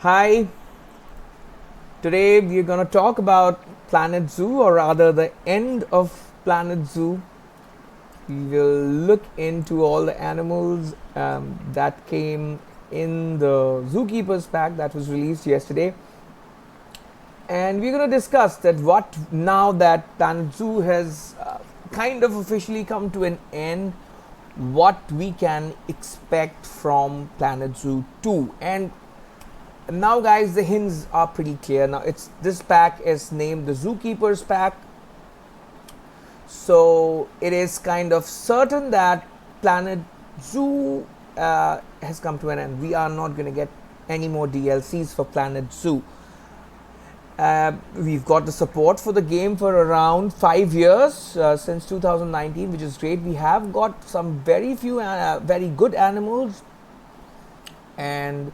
Hi, today we're going to talk about Planet Zoo, or rather, the end of Planet Zoo. We will look into all the animals that came in the Zookeeper's pack that was released yesterday. And we're going to discuss that what now that Planet Zoo has kind of officially come to an end, what we can expect from Planet Zoo 2. And now guys, the hints are pretty clear. Now it's this pack is named the Zookeeper's pack, so it is kind of certain that Planet Zoo has come to an end. We are not going to get any more DLCs for Planet Zoo. We've got the support for the game for around 5 years, since 2019, which is great. We have got some very few very good animals, and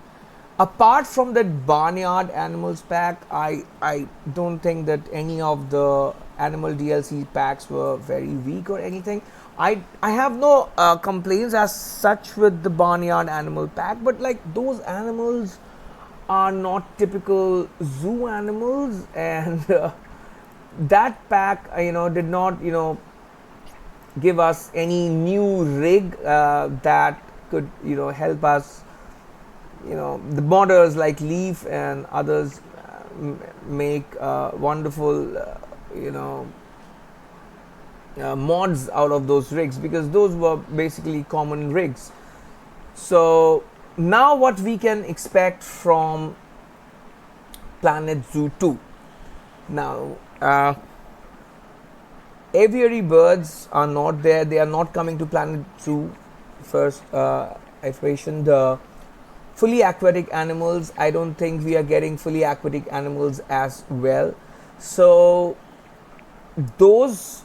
apart from that barnyard animals pack, I don't think that any of the animal DLC packs were very weak or anything. I have no complaints as such with the barnyard animal pack, but like, those animals are not typical zoo animals, and that pack did not give us any new rig that could help us. The modders like Leaf and others make wonderful mods out of those rigs, because those were basically common rigs. So now what we can expect from Planet Zoo 2. Now aviary birds are not there. They are not coming to Planet Zoo first iteration. The fully aquatic animals, I don't think we are getting fully aquatic animals as well. So those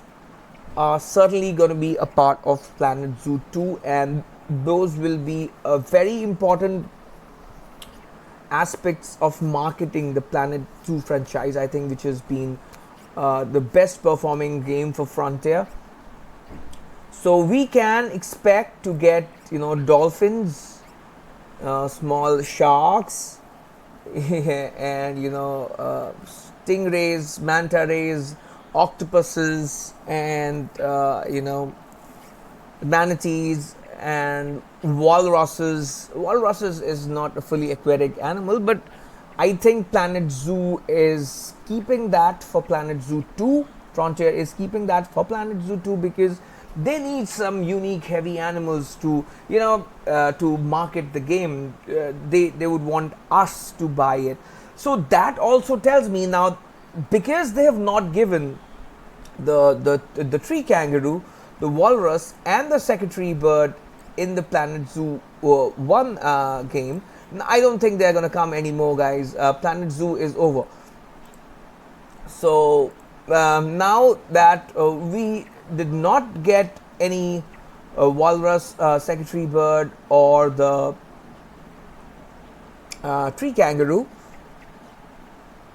are certainly going to be a part of Planet Zoo 2, and those will be a very important aspects of marketing the Planet Zoo franchise, I think, which has been the best performing game for Frontier. So we can expect to get dolphins, small sharks, and stingrays, manta rays, octopuses, and manatees and walruses. Walruses is not a fully aquatic animal, but I think Planet Zoo is keeping that for Planet Zoo 2. Frontier is keeping that for Planet Zoo 2 because they need some unique heavy animals to to market the game. They would want us to buy it. So that also tells me now, because they have not given the tree kangaroo, the walrus, and the secretary bird in the Planet Zoo 1 game, I don't think they're gonna come anymore, guys. Planet Zoo is over. So now that we did not get any walrus, secretary bird, or the tree kangaroo,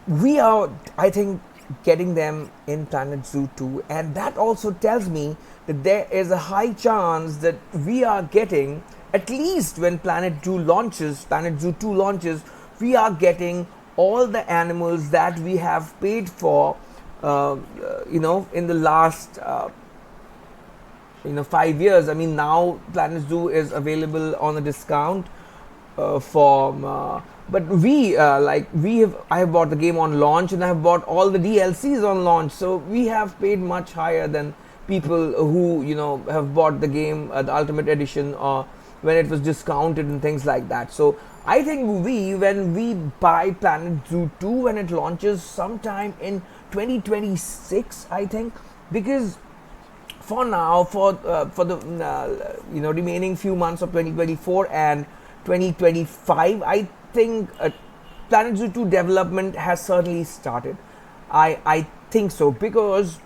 we are, I think, getting them in Planet Zoo 2, and that also tells me that there is a high chance that we are getting, at least when Planet Zoo 2 launches, we are getting all the animals that we have paid for in the last 5 years. I mean, now Planet Zoo is available on a discount but I have bought the game on launch, and I have bought all the DLCs on launch, so we have paid much higher than people who have bought the game, the Ultimate Edition, or when it was discounted and things like that. So I think when we buy Planet Zoo 2 when it launches sometime in 2026, I think, because for now, for the remaining few months of 2024 and 2025, I think Planet Zoo 2 development has certainly started. I think so, because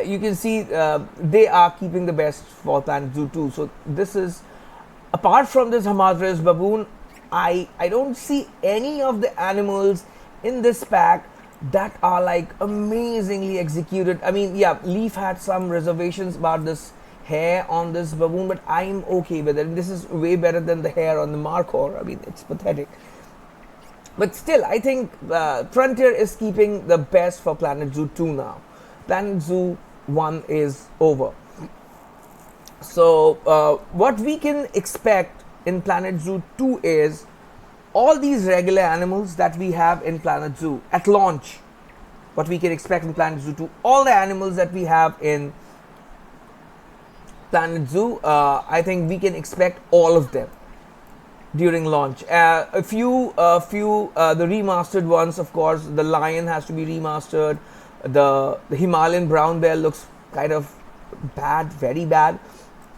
you can see they are keeping the best for Planet Zoo 2. So this is, apart from this Hamadryas baboon, I don't see any of the animals in this pack that are like amazingly executed. I mean, yeah, Leaf had some reservations about this hair on this baboon, but I'm okay with it. This is way better than the hair on the Markhor. I mean, it's pathetic. But still, I think Frontier is keeping the best for Planet Zoo 2 now. Planet Zoo 1 is over. So, what we can expect in Planet Zoo 2 is all these regular animals that we have in Planet Zoo at launch. What we can expect in Planet Zoo 2, all the animals that we have in Planet Zoo, I think we can expect all of them during launch. A few, the remastered ones, of course. The lion has to be remastered. The Himalayan brown bear looks kind of bad, very bad,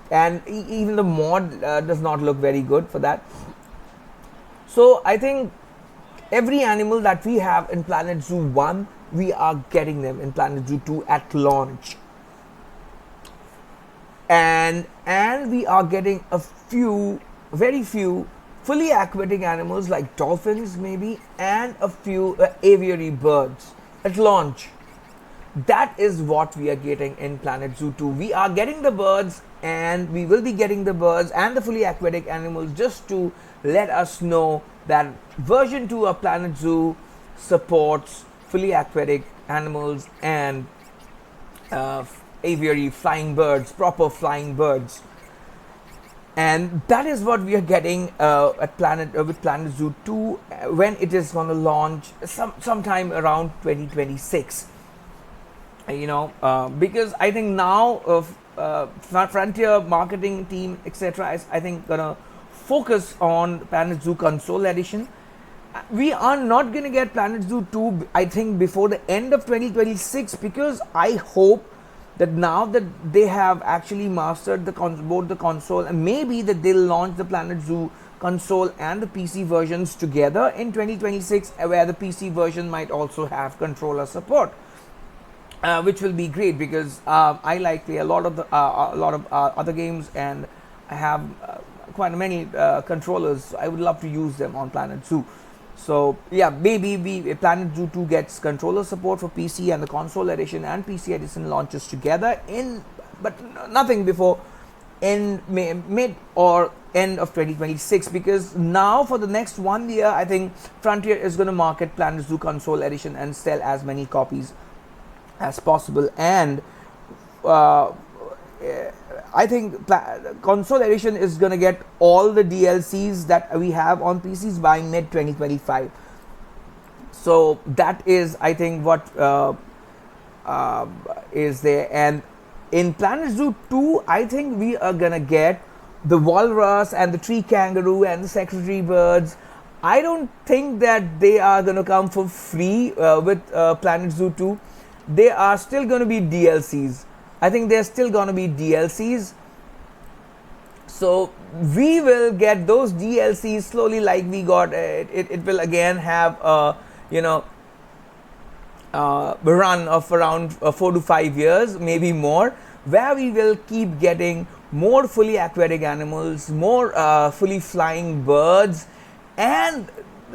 and even the mod does not look very good for that. So I think every animal that we have in Planet Zoo 1, we are getting them in Planet Zoo 2 at launch. And we are getting a few, very few fully aquatic animals like dolphins maybe, and a few aviary birds at launch. That is what we are getting in Planet Zoo 2. We are getting the birds, and we will be getting the birds and the fully aquatic animals just to let us know that version 2 of Planet Zoo supports fully aquatic animals and aviary flying birds, proper flying birds. And that is what we are getting at with Planet Zoo 2 when it is going to launch sometime around 2026. Because I think now Frontier marketing team, etc., is I think gonna focus on Planet Zoo Console Edition. We are not gonna get Planet Zoo 2, I think, before the end of 2026, because I hope that now that they have actually mastered both the console, and maybe that they'll launch the Planet Zoo console and the PC versions together in 2026, where the PC version might also have controller support. Which will be great, because I like play a lot of other games, and I have quite many controllers. So I would love to use them on Planet Zoo. So yeah, maybe Planet Zoo 2 gets controller support for PC, and the console edition and PC edition launches together but nothing before mid or end of 2026, because now for the next 1 year, I think Frontier is going to market Planet Zoo console edition and sell as many copies as possible. And I think console edition is going to get all the DLCs that we have on PCs by mid 2025. So that is, I think, what is there. And in Planet Zoo 2, I think we are going to get the walrus and the tree kangaroo and the secretary birds. I don't think that they are going to come for free with Planet Zoo 2. They are still going to be DLCs. I think they're still going to be DLCs. So we will get those DLCs slowly, like we got. It will again have a run of around 4 to 5 years, maybe more, where we will keep getting more fully aquatic animals, more fully flying birds, and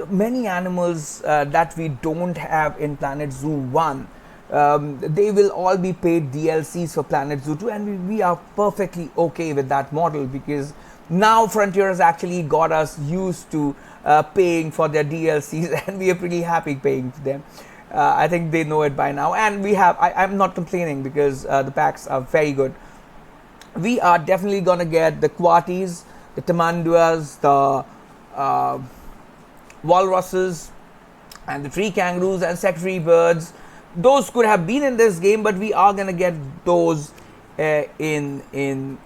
many animals that we don't have in Planet Zoo 1. They will all be paid DLCs for Planet Zoo 2, and we are perfectly okay with that model, because now Frontier has actually got us used to paying for their DLCs, and we are pretty happy paying for them. I think they know it by now, and I'm not complaining, because the packs are very good. We are definitely gonna get the Coatis, the tamanduas, the walruses, and the tree kangaroos and secretary birds. Those could have been in this game, but we are gonna get those in the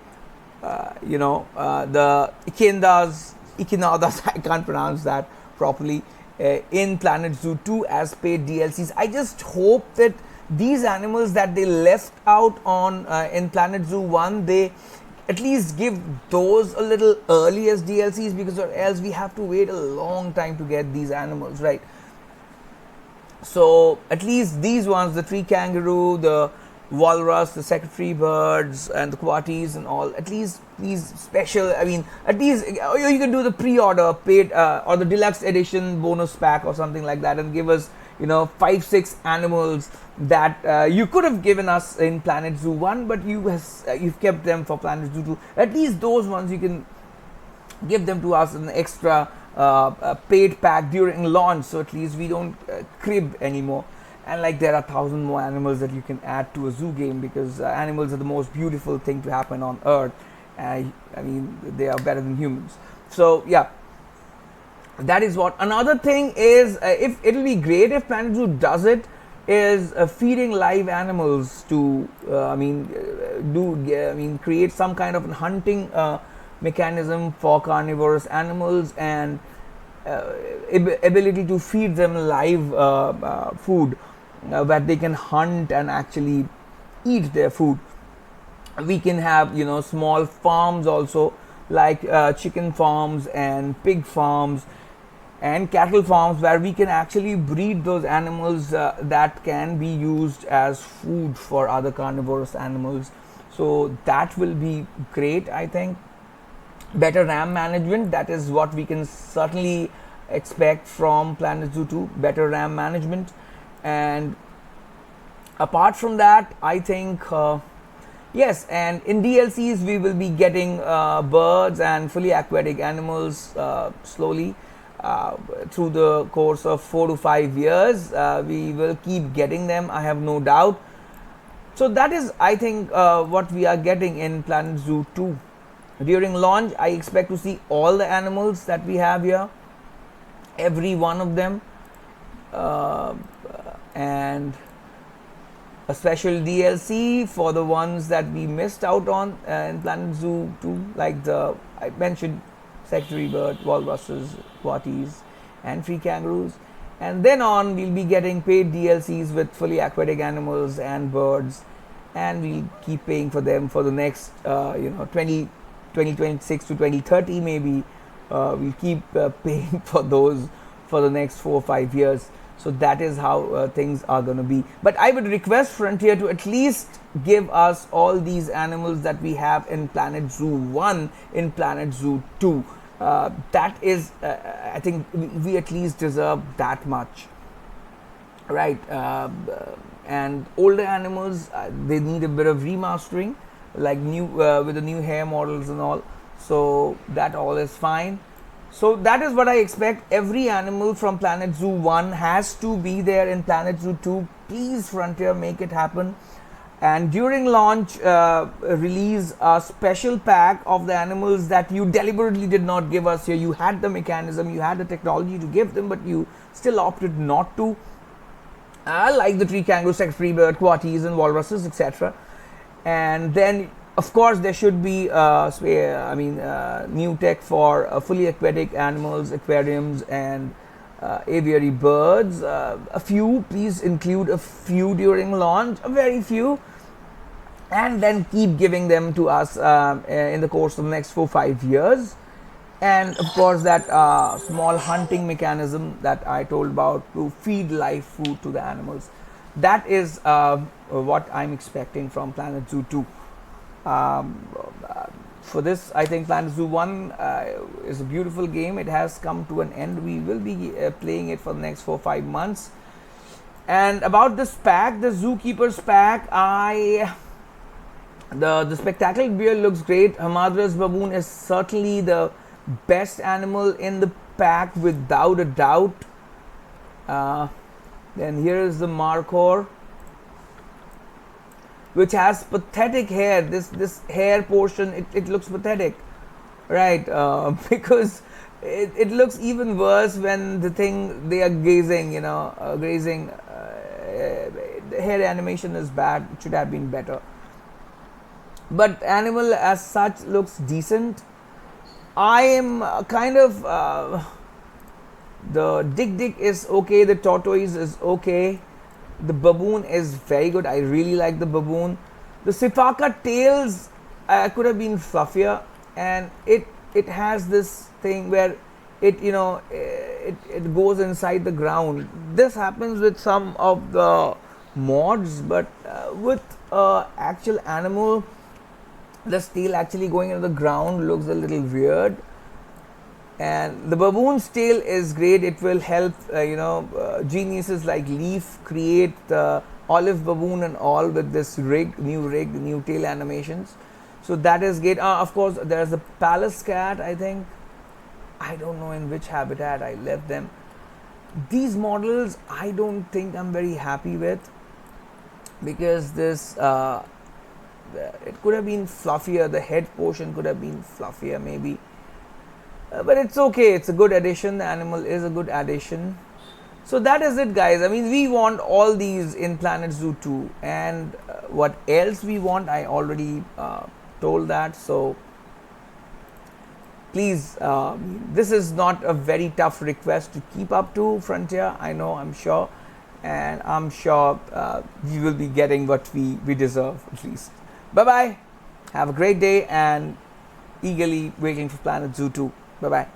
echinadas, I can't pronounce that properly, in Planet Zoo 2 as paid DLCs. I just hope that these animals that they left out on in Planet Zoo 1, they at least give those a little early as DLCs, because or else we have to wait a long time to get these animals, right? So at least these ones, the tree kangaroo, the walrus, the secretary birds, and the Coatis and all, at least these special, at least you can do the pre-order paid or the deluxe edition bonus pack or something like that, and give us 5-6 animals that you could have given us in Planet Zoo 1, but you've kept them for Planet Zoo 2. At least those ones you can give them to us in extra paid pack during launch, so at least we don't crib anymore. And like there are 1,000 more animals that you can add to a zoo game, because animals are the most beautiful thing to happen on earth. I mean, they are better than humans. So yeah, that is what. Another thing is, if it'll be great if Planet Zoo does it, is feeding live animals to create some kind of a hunting mechanism for carnivorous animals, and ability to feed them live food, that they can hunt and actually eat their food. We can have, you know, small farms also, like chicken farms and pig farms and cattle farms, where we can actually breed those animals that can be used as food for other carnivorous animals. So that will be great, I think. Better RAM management, that is what we can certainly expect from Planet Zoo 2, better RAM management. And apart from that, I think yes, and in DLCs we will be getting birds and fully aquatic animals slowly through the course of 4 to 5 years. We will keep getting them, I have no doubt. So that is, I think, what we are getting in Planet Zoo 2. During launch, I expect to see all the animals that we have here, every one of them, and a special DLC for the ones that we missed out on in Planet Zoo 2, like the, I mentioned, secretary bird, walruses, coatis, and free kangaroos. And then on, we'll be getting paid DLCs with fully aquatic animals and birds, and we'll keep paying for them for the next 2026 to 2030 maybe. We'll keep paying for those for the next 4 or 5 years. So that is how things are going to be. But I would request Frontier to at least give us all these animals that we have in Planet Zoo 1 in Planet Zoo 2. That is, I think we at least deserve that much, right? And older animals, they need a bit of remastering, like new with the new hair models and all. So that all is fine. So that is what I expect. Every animal from Planet Zoo 1 has to be there in Planet Zoo 2. Please, Frontier, make it happen. And during launch, release a special pack of the animals that you deliberately did not give us here. You had the mechanism, you had the technology to give them, but you still opted not to. Like the tree kangaroo, secretary bird, coatis, and walruses, etc. And then, of course, there should be new tech for fully aquatic animals, aquariums, and aviary birds. A few, please include a few during launch, a very few, and then keep giving them to us in the course of the next 4-5 years. And of course, that small hunting mechanism that I told about to feed live food to the animals. That is what I'm expecting from Planet Zoo 2. For this, I think Planet Zoo 1 is a beautiful game. It has come to an end. We will be playing it for the next 4-5 months. And about this pack, the Zookeeper's pack, the spectacular bear looks great. Hamadryas baboon is certainly the best animal in the pack without a doubt. Then here is the Markhor, which has pathetic hair. This hair portion, it looks pathetic, right? Because it looks even worse when the thing they are grazing, grazing. The hair animation is bad. It should have been better. But animal as such looks decent. I am kind of the Dick is okay. The tortoise is okay. The baboon is very good. I really like the baboon. The Sifaka tails could have been fluffier, and it has this thing where it goes inside the ground. This happens with some of the mods, but with actual animal, the tail actually going into the ground looks a little weird. And the baboon's tail is great. It will help geniuses like Leaf create the olive baboon and all with this new tail animations. So that is great. Of course, there's the palace cat, I think. I don't know in which habitat I left them. These models I don't think I'm very happy with, because this it could have been fluffier, the head portion could have been fluffier maybe. But it's okay, it's a good addition, the animal is a good addition. So that is it, guys. I mean, we want all these in Planet Zoo 2, and what else we want, I already told that. So please, this is not a very tough request to keep up to, Frontier. I know, I'm sure, and I'm sure we will be getting what we deserve, at least. Bye bye. Have a great day, and eagerly waiting for Planet Zoo 2. Bye bye.